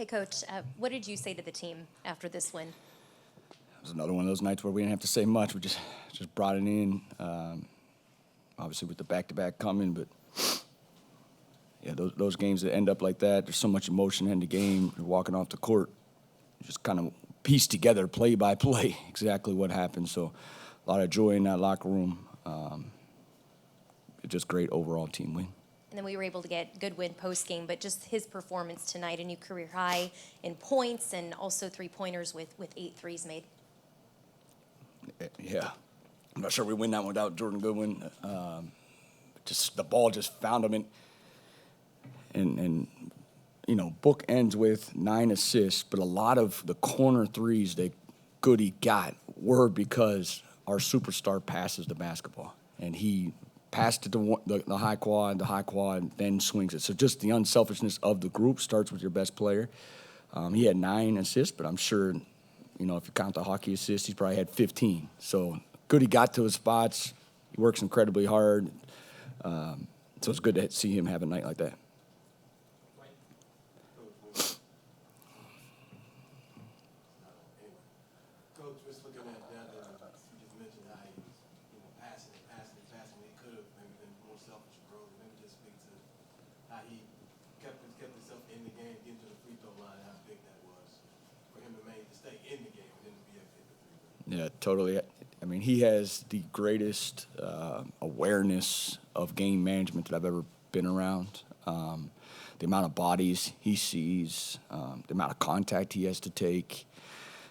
Hey, Coach, what did you say to the team after this win? It was another one of those nights where we didn't have to say much. We just brought it in. Obviously, with the back-to-back coming, but yeah, those games that end up like that, there's so much emotion in the game. You're walking off the court, you just kind of piece together play by play exactly what happened. So, a lot of joy in that locker room. Just great overall team win. And then we were able to get Goodwin post-game, but just his performance tonight, a new career high in points and also three-pointers with 8 threes made. Yeah. I'm not sure we win that one without Jordan Goodwin. Just the ball just found him, and you know, book ends with 9 assists, but a lot of the corner threes that Goody got were because our superstar passes the basketball, and he passed it to the high quad, then swings it. So just the unselfishness of the group starts with your best player. He had 9 assists, but I'm sure, you know, if you count the hockey assists, he probably had 15. So Goody got to his spots. He works incredibly hard. So it's good to see him have a night like that. Coach, just looking at that, you just mentioned how he was, passing when he could have maybe been more selfish or broke. Maybe just speak to how he kept himself in the game, getting to the free throw line, how big that was for him to stay in the game and then to be able to hit the free throw. Yeah, totally. I mean, he has the greatest awareness of game management that I've ever been around. The amount of bodies he sees, the amount of contact he has to take,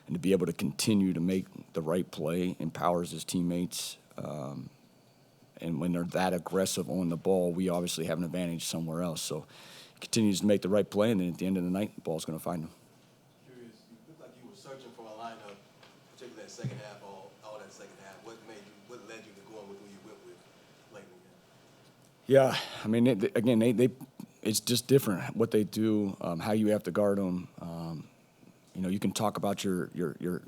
and to be able to continue to make the right play empowers his teammates. And when they're that aggressive on the ball, we obviously have an advantage somewhere else. So he continues to make the right play, and then at the end of the night, the ball's going to find him. Curious, you looked like you were searching for a lineup, particularly that second half, all that second half. What led you to going with who you went with late in the game? Yeah, I mean, they it's just different what they do, how you have to guard them. You know, you can talk about the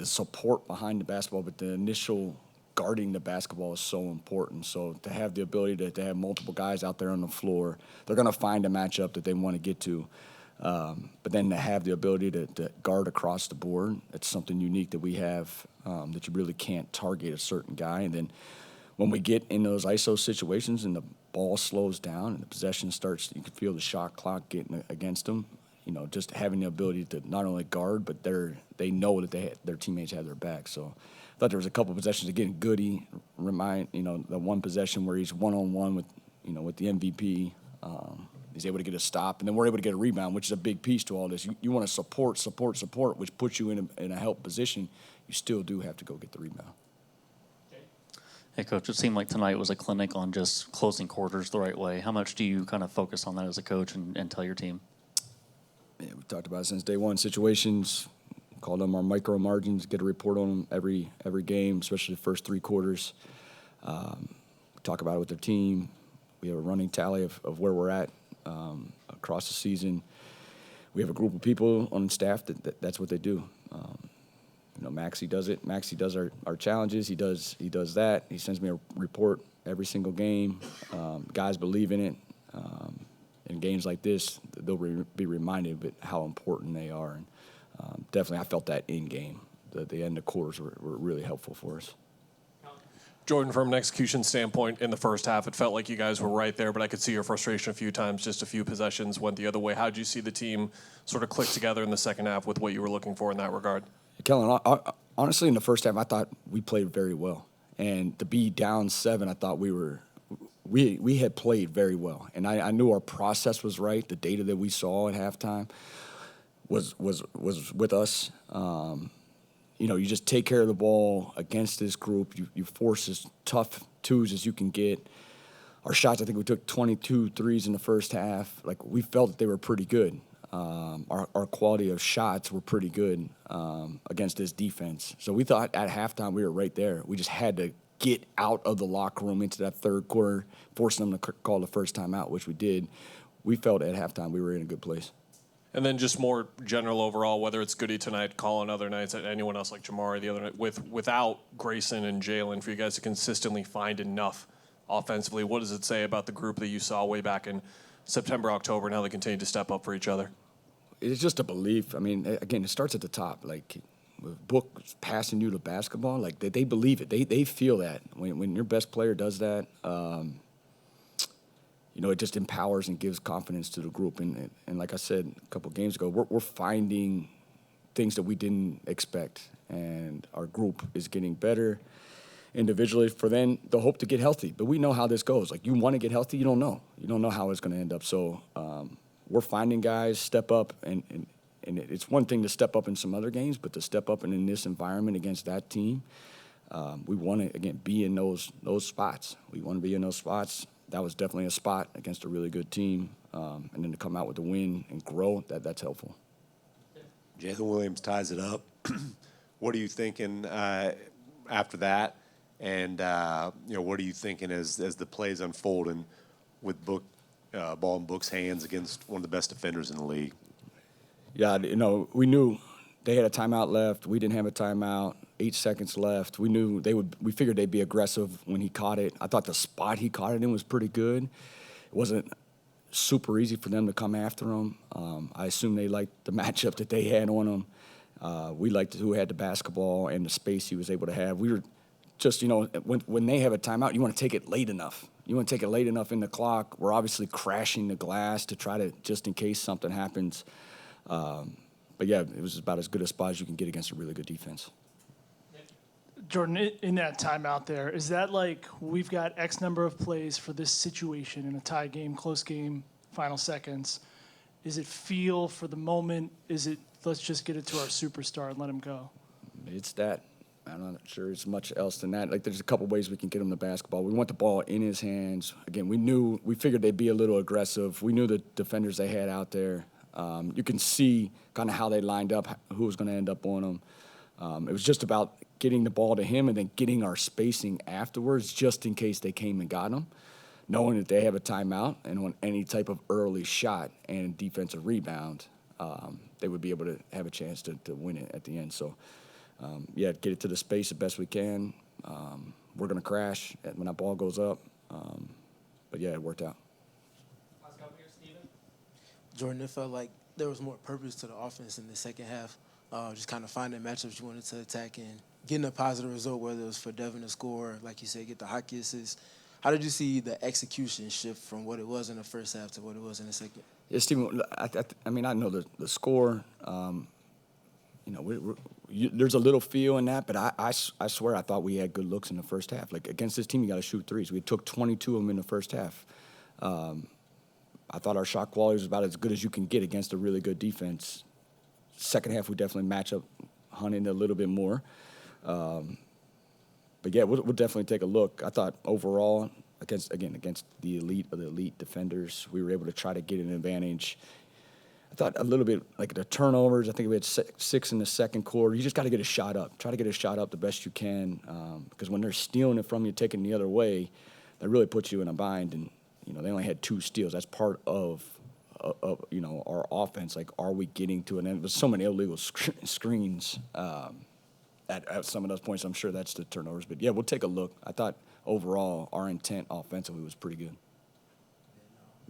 support behind the basketball, but the initial guarding the basketball is so important. So to have the ability to have multiple guys out there on the floor, they're going to find a matchup that they want to get to. But then to have the ability to guard across the board, it's something unique that we have, that you really can't target a certain guy. And then when we get in those ISO situations and the ball slows down and the possession starts, you can feel the shot clock getting against them. You know, just having the ability to not only guard, but they know that their teammates have their back. So I thought there was a couple of possessions again. Goody the one possession where he's one-on-one with the MVP. He's able to get a stop, and then we're able to get a rebound, which is a big piece to all this. You want to support, which puts you in a help position. You still do have to go get the rebound. Hey, Coach, it seemed like tonight was a clinic on just closing quarters the right way. How much do you kind of focus on that as a coach and tell your team? Yeah, we've talked about it since day one. Situations, call them our micro margins, get a report on them every game, especially the first 3 quarters. Talk about it with their team. We have a running tally of where we're at across the season. We have a group of people on staff that's what they do. Maxie does it. Maxie does our challenges. He does that. He sends me a report every single game. Guys believe in it. In games like this, they'll be reminded of how important they are. And definitely, I felt that in game. The end of quarters were really helpful for us. Jordan, from an execution standpoint, in the first half, it felt like you guys were right there, but I could see your frustration a few times. Just a few possessions went the other way. How did you see the team sort of click together in the second half with what you were looking for in that regard? Kellen, honestly, in the first half, I thought we played very well. And to be down 7, I thought we had played very well. And I knew our process was right. The data that we saw at halftime was with us. You just take care of the ball against this group. You force as tough twos as you can get. Our shots, I think we took 22 threes in the first half. Like, we felt that they were pretty good. Our quality of shots were pretty good against this defense. So we thought at halftime we were right there. We just had to get out of the locker room into that third quarter, forcing them to call the first timeout, which we did. We felt at halftime we were in a good place. And then just more general overall, whether it's Goody tonight, Colin other nights, anyone else like Jamari the other night, without Grayson and Jalen, for you guys to consistently find enough offensively, what does it say about the group that you saw way back in September, October, and how they continue to step up for each other? it's just a belief. I mean, again, it starts at the top. Like, with Book passing you the basketball, like they believe it. They feel that when your best player does that. It just empowers and gives confidence to the group. And like I said a couple games ago, we're finding things that we didn't expect, and our group is getting better individually for then the hope to get healthy. But we know how this goes. Like, you want to get healthy, you don't know. You don't know how it's going to end up. So we're finding guys step up, and it's one thing to step up in some other games, but to step up in this environment against that team, we want to, again, be in those spots. We want to be in those spots. That was definitely a spot against a really good team. And then to come out with a win and grow, that's helpful. Jalen Williams ties it up. What are you thinking after that? And, what are you thinking as the plays unfold and with ball in Book's hands against one of the best defenders in the league? Yeah, we knew they had a timeout left. We didn't have a timeout. 8 seconds left. We knew we figured they'd be aggressive when he caught it. I thought the spot he caught it in was pretty good. It wasn't super easy for them to come after him. I assume they liked the matchup that they had on him. We liked who had the basketball and the space he was able to have. We were just, when they have a timeout, you want to take it late enough. You want to take it late enough in the clock. We're obviously crashing the glass to try to, just in case something happens. But, yeah, it was about as good a spot as you can get against a really good defense. Jordan, in that timeout there, is that like we've got X number of plays for this situation in a tie game, close game, final seconds? Is it feel for the moment? Is it let's just get it to our superstar and let him go? It's that. I'm not sure it's much else than that. Like, there's a couple ways we can get him the basketball. We want the ball in his hands. Again, we figured they'd be a little aggressive. We knew the defenders they had out there. You can see kind of how they lined up, who was going to end up on them. It was just about getting the ball to him and then getting our spacing afterwards just in case they came and got him, knowing that they have a timeout and on any type of early shot and defensive rebound, they would be able to have a chance to win it at the end. So, get it to the space the best we can. We're going to crash when that ball goes up. But, it worked out. Jordan, it felt like there was more purpose to the offense in the second half. Just kind of finding matchups you wanted to attack and getting a positive result, whether it was for Devin to score, like you said, get the hockey assist. How did you see the execution shift from what it was in the first half to what it was in the second? Yeah, Steven, I know the score. There's a little feel in that, but I swear I thought we had good looks in the first half. Like, against this team, you got to shoot threes. We took 22 of them in the first half. I thought our shot quality was about as good as you can get against a really good defense. Second half, we definitely match up hunting a little bit more. But, we'll definitely take a look. I thought overall, against the elite of the elite defenders, we were able to try to get an advantage. I thought a little bit like the turnovers. I think we had 6 in the second quarter. You just got to get a shot up. Try to get a shot up the best you can, because when they're stealing it from you, taking the other way, that really puts you in a bind. And they only had 2 steals. That's part of our offense. Like, are we getting to an end? There's so many illegal screens at some of those points. I'm sure that's the turnovers. But, we'll take a look. I thought overall our intent offensively was pretty good.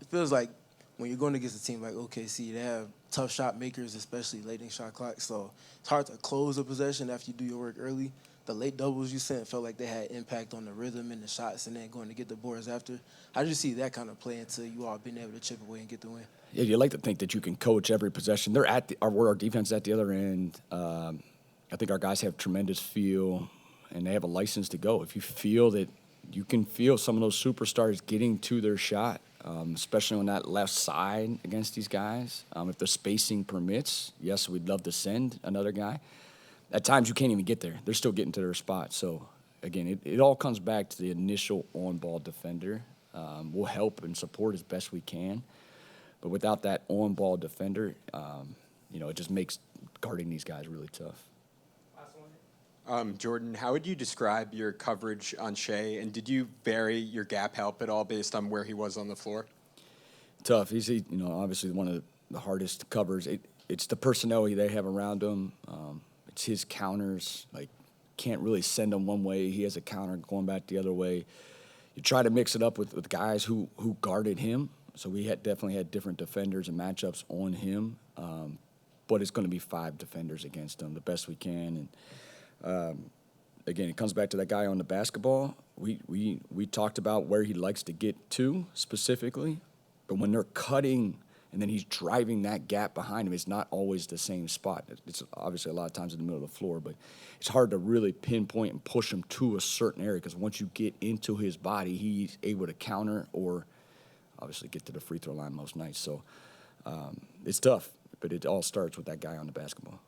It feels like when you're going against a team like OKC, they have tough shot makers, especially late in shot clock. So it's hard to close a possession after you do your work early. The late doubles you sent felt like they had impact on the rhythm and the shots and then going to get the boards after. How did you see that kind of play into you all being able to chip away and get the win? Yeah, you like to think that you can coach every possession. They're where our defense is at the other end. I think our guys have tremendous feel, and they have a license to go. If you feel that you can feel some of those superstars getting to their shot, especially on that left side against these guys, if the spacing permits, yes, we'd love to send another guy. At times you can't even get there. They're still getting to their spot. So, again, it all comes back to the initial on-ball defender. We'll help and support as best we can. But without that on-ball defender, it just makes guarding these guys really tough. Jordan, how would you describe your coverage on Shai, and did you vary your gap help at all based on where he was on the floor? Tough. He's obviously one of the hardest covers. It's the personnel they have around him. It's his counters. Like, can't really send him one way. He has a counter going back the other way. You try to mix it up with guys who guarded him. So we definitely had different defenders and matchups on him. but it's going to be 5 defenders against him the best we can. And again, it comes back to that guy on the basketball. We talked about where he likes to get to specifically, but when they're cutting and then he's driving that gap behind him, it's not always the same spot. It's obviously a lot of times in the middle of the floor, but it's hard to really pinpoint and push him to a certain area because once you get into his body, he's able to counter or obviously get to the free throw line most nights. So it's tough, but it all starts with that guy on the basketball.